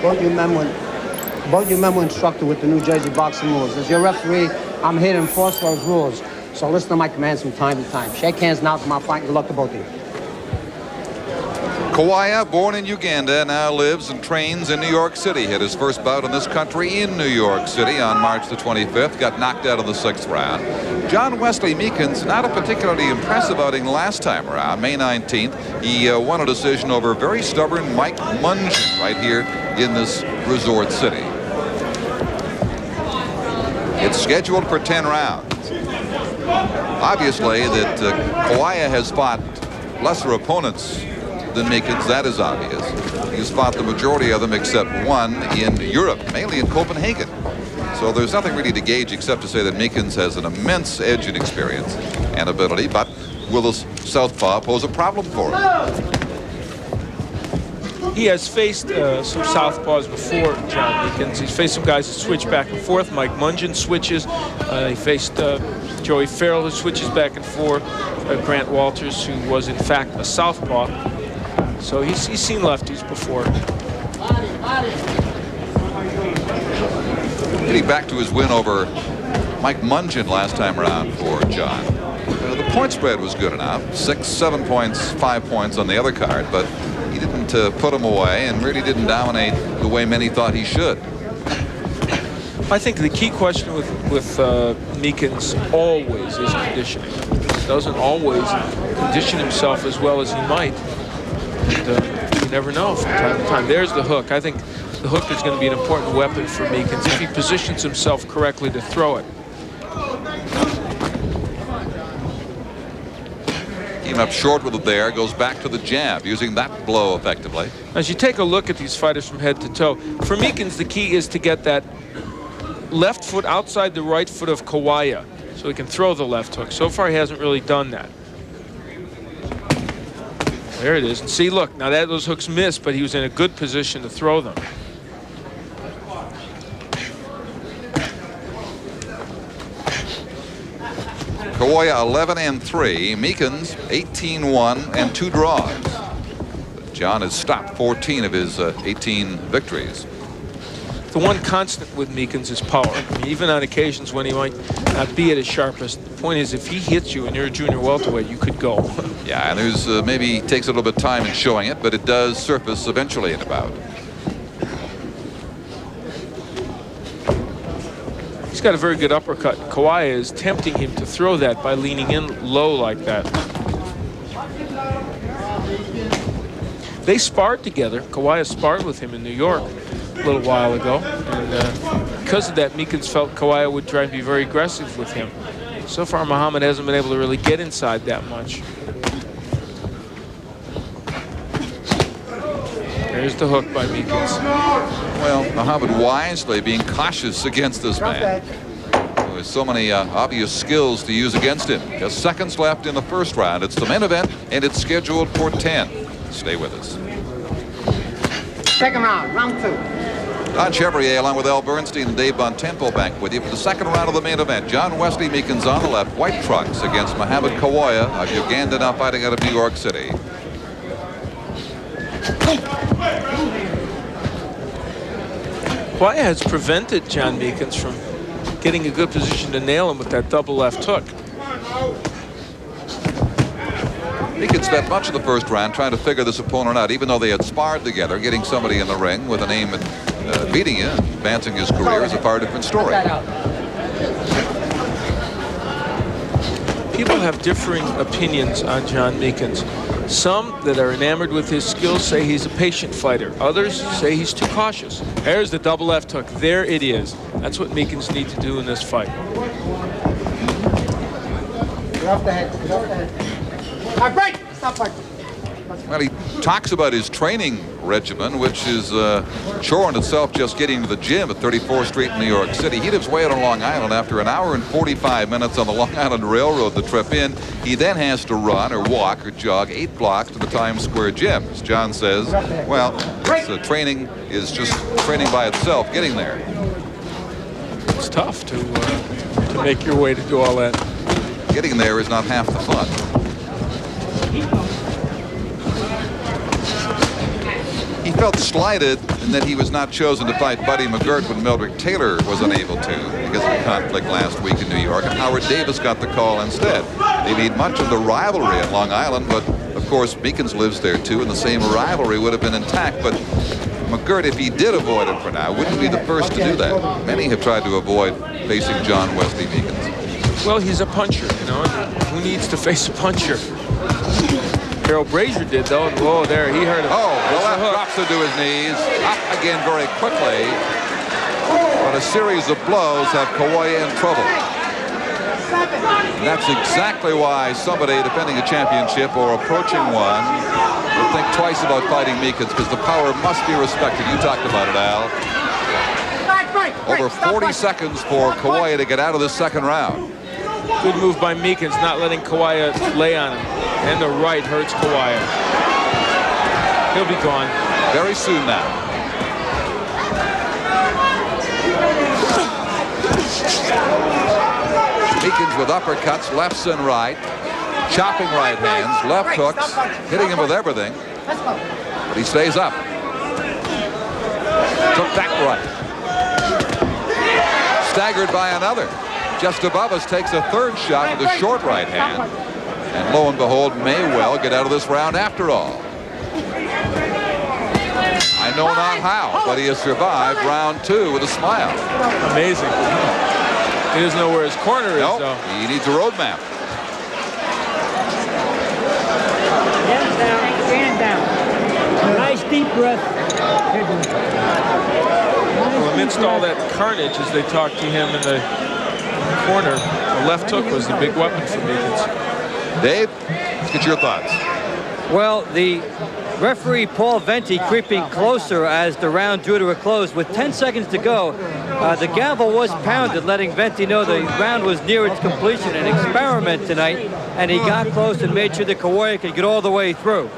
both you men were instructed with the New Jersey boxing rules. As your referee, I'm here to enforce those rules. So listen to my commands from time to time. Shake hands now for my fight, and good luck to both of you. Kawoya, born in Uganda, now lives and trains in New York City. Hit his first bout in this country in New York City on March the 25th. Got knocked out of the 6th round. John Wesley Meekins, not a particularly impressive outing last time around. May 19th, he won a decision over very stubborn Mike Mungin right here in this resort city. It's scheduled for 10 rounds. Obviously, that Kawoya has fought lesser opponents than Meekins, that is obvious. He's fought the majority of them except one in Europe, mainly in Copenhagen. So there's nothing really to gauge except to say that Meekins has an immense edge in experience and ability, but will the southpaw pose a problem for him? He has faced some southpaws before, John Meekins. He's faced some guys that switch back and forth. Mike Mungin switches. He faced Joey Farrell, who switches back and forth. Grant Walters, who was in fact a southpaw. So he's seen lefties before. Getting back to his win over Mike Mungin last time around for John. The point spread was good enough. 6, 7 points, 5 points on the other card, but he didn't put him away and really didn't dominate the way many thought he should. I think the key question with Meekins always is conditioning. He doesn't always condition himself as well as he might. And, you never know from time to time. There's the hook. I think the hook is going to be an important weapon for Meekins if he positions himself correctly to throw it. Came up short with it there, goes back to the jab, using that blow effectively. As you take a look at these fighters from head to toe, for Meekins, the key is to get that left foot outside the right foot of Kawoya so he can throw the left hook. So far, he hasn't really done that. There it is. And see, look, now that those hooks missed, but he was in a good position to throw them. Kawoya 11-3, Meekins 18-1 and 2 draws. John has stopped 14 of his 18 victories. The one constant with Meekins is power. I mean, even on occasions when he might not be at his sharpest. The point is, if he hits you and you're a junior welterweight, you could go. Yeah, and there's maybe takes a little bit of time in showing it, but it does surface eventually in a bout. He's got a very good uppercut. Kawoya is tempting him to throw that by leaning in low like that. They sparred together. Kawoya sparred with him in New York a little while ago. And because of that, Meekins felt Kawoya would try and be very aggressive with him. So far, Muhammad hasn't been able to really get inside that much. There's the hook by Meekins. Well, Muhammad wisely being cautious against this man. There's so many obvious skills to use against him. Just seconds left in the first round. It's the main event, and it's scheduled for 10. Stay with us. Second round, round 2. Don Chevrier, along with Al Bernstein and Dave Bontempo, back with you for the second round of the main event. John Wesley Meekins on the left, white trunks against Mohammed Kawoya of Uganda, now fighting out of New York City. Kawoya has prevented John Meekins from getting a good position to nail him with that double left hook. Meekins spent much of the first round trying to figure this opponent out, even though they had sparred together. Getting somebody in the ring with an aim at beating you, advancing his career is a far different story. People have differing opinions on John Meekins. Some that are enamored with his skills say he's a patient fighter. Others say he's too cautious. There's the double left hook. There it is. That's what Meekins needs to do in this fight. Get off the head. Get off the head. All right, break. Stop fighting. Well, he talks about his training regimen, which is chore in itself just getting to the gym at 34th Street in New York City. He lives way out on Long Island. After an hour and 45 minutes on the Long Island Railroad, the trip in, he then has to run or walk or jog 8 blocks to the Times Square gym. As John says, well, training is just training by itself, getting there. It's tough to make your way to do all that. Getting there is not half the fun. He felt slighted in that he was not chosen to fight Buddy McGirt when Meldrick Taylor was unable to because of the conflict last week in New York, and Howard Davis got the call instead. They made much of the rivalry at Long Island, but of course Meekins lives there too, and the same rivalry would have been intact. But McGirt, if he did avoid him for now, wouldn't be the first to do that. Many have tried to avoid facing John Wesley Meekins. Well, he's a puncher, you know. Who needs to face a puncher? Harold Brazier did, though. Whoa, there, he heard him. Oh, the left drops into his knees. Up again very quickly. But a series of blows have Kawoya in trouble. And that's exactly why somebody defending a championship or approaching one would think twice about fighting Meekins, because the power must be respected. You talked about it, Al. Over 40 seconds for Kawoya to get out of this second round. Good move by Meekins, not letting Kawoya lay on him. And the right hurts Kawoya. He'll be gone. Very soon now. Meekins with uppercuts, lefts and right. Chopping right hands, left hooks, hitting him with everything. But he stays up. Took that right. Staggered by another. Just above us takes a third shot with a short right hand. And lo and behold, may well get out of this round after all. I know not how, but he has survived round 2 with a smile. Amazing. He doesn't know where his corner is, though. He needs a roadmap. Hands down, stand down. Nice deep breath. Well, amidst all that carnage as they talked to him in the corner, the left hook was the big weapon for Meekins. Dave, let's get your thoughts. Well, the referee Paul Venti creeping closer as the round drew to a close. With 10 seconds to go, the gavel was pounded, letting Venti know the round was near its completion. An experiment tonight, and he got close and made sure that Kawoya could get all the way through.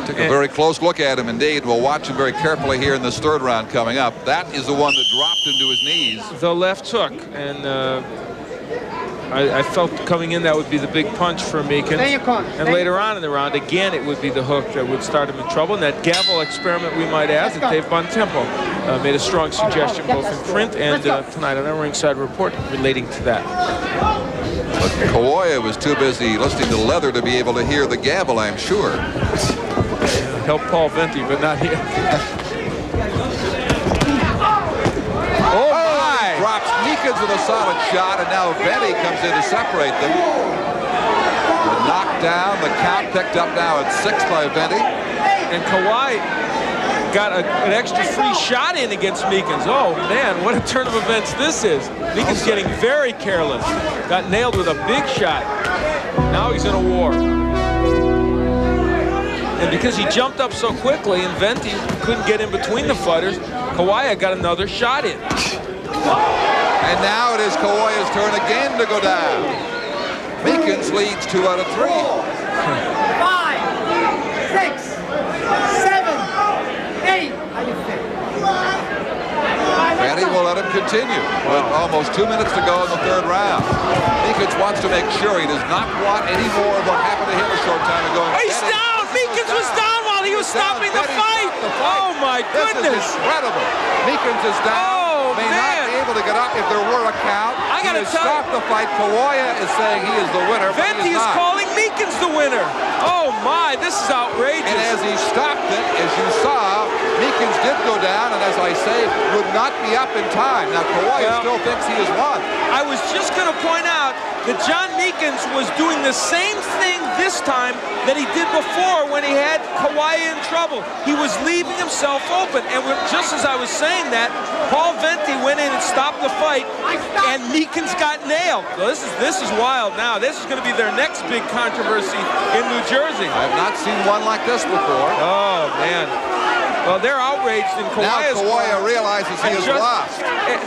Took a very close look at him indeed. We'll watch him very carefully here in this third round coming up. That is the one that dropped into his knees. The left hook, and I felt coming in that would be the big punch for Meekins. And later on in the round, again, it would be the hook that would start him in trouble. And that gavel experiment, we might add, that Dave Bontempo made a strong suggestion both in print and tonight on our Ringside Report relating to that. But Kawoya was too busy listening to Leather to be able to hear the gavel, I'm sure. Help Paul Venti, but not him. Drops Meekins with a solid shot, and now Venti comes in to separate them. The knockdown, the count picked up now at 6 by Venti. And Kawoya got an extra free shot in against Meekins. Oh, man, what a turn of events this is. Meekins getting very careless. Got nailed with a big shot. Now he's in a war. And because he jumped up so quickly and Venti couldn't get in between the fighters, Kawoya got another shot in. And now it is Kawoya's turn again to go down. Meekins leads 2 out of 3. 5, 6, 7, 8. How you feel? Venti will let him continue with almost 2 minutes to go in the third round. Meekins wants to make sure he does not want any more of what happened to him a short time ago. He's down! Meekins was down while he was stopping the fight! Oh my goodness! This is incredible. Meekins is down. May not be able to get up if there were a count. I gotta tell you, stop the fight. Kawoya is saying he is the winner. Venti is calling Meekins the winner. Oh my, this is outrageous. And as he stopped it, as you saw, Meekins did go down, and as I say, would not be up in time. Now Kawoya still thinks he has won. I was just going to point out that John Meekins was doing the same thing this time that he did before when he had Kawoya in trouble. He was leaving himself open, and just as I was saying that, Paul Venti went in and stopped the fight, and Meekins got nailed. So this is wild now. This is going to be their next big controversy in New Jersey. I have not seen one like this before. Oh, man. Well, they're outraged in Kawoya's Now Kawoya realizes he has lost.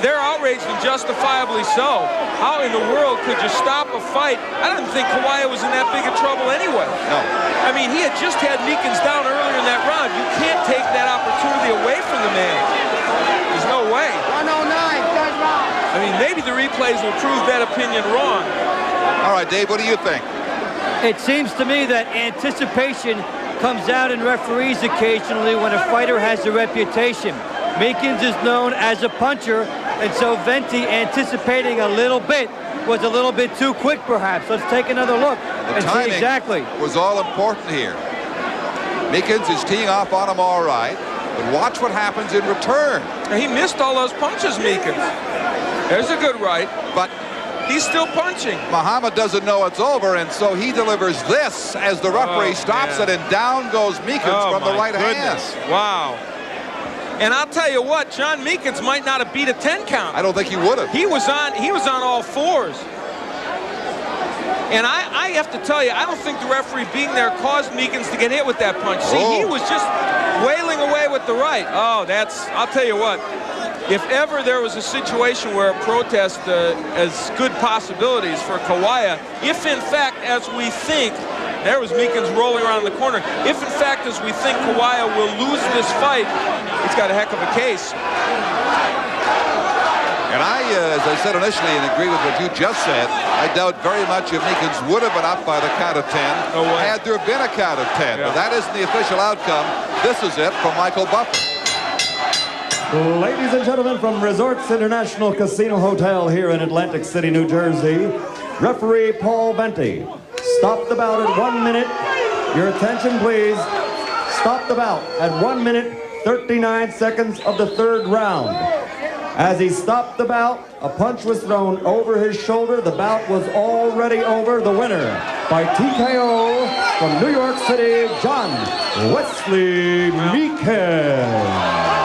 They're outraged and justifiably so. How in the world could you stop a fight? I didn't think Kawoya was in that big of trouble anyway. No. I mean, he had just had Meekins down earlier in that round. You can't take that opportunity away from the man. There's no way. 109, third round. I mean, maybe the replays will prove that opinion wrong. All right, Dave, what do you think? It seems to me that anticipation comes out in referees occasionally when a fighter has a reputation. Meekins is known as a puncher, and so Venti, anticipating a little bit, was a little bit too quick perhaps. Let's take another look and see exactly. Was all important here. Meekins is teeing off on him all right, but watch what happens in return. He missed all those punches, Meekins. There's a good right, but he's still punching. Mohammed doesn't know it's over, and so he delivers this as the referee stops it, and down goes Meekins from the right hand. Wow. And I'll tell you what, John Meekins might not have beat a 10 count. I don't think he would have. He was on all fours. And I have to tell you, I don't think the referee being there caused Meekins to get hit with that punch. See, he was just wailing away with the right. Oh, I'll tell you what, if ever there was a situation where a protest has good possibilities for Kawoya, if in fact, as we think, there was Meekins rolling around the corner. If in fact, as we think, Kawoya will lose this fight, he's got a heck of a case. And as I said initially, and agree with what you just said, I doubt very much if Meekins would have been up by the count of 10 had there been a count of 10. Yeah. But that isn't the official outcome. This is it from Michael Buffer. Ladies and gentlemen, from Resorts International Casino Hotel here in Atlantic City, New Jersey, referee Paul Venti stopped the bout at 1 minute. Your attention, please. Stop the bout at 1 minute, 39 seconds of the third round. As he stopped the bout, a punch was thrown over his shoulder. The bout was already over. The winner by TKO from New York City, John Wesley Meekins.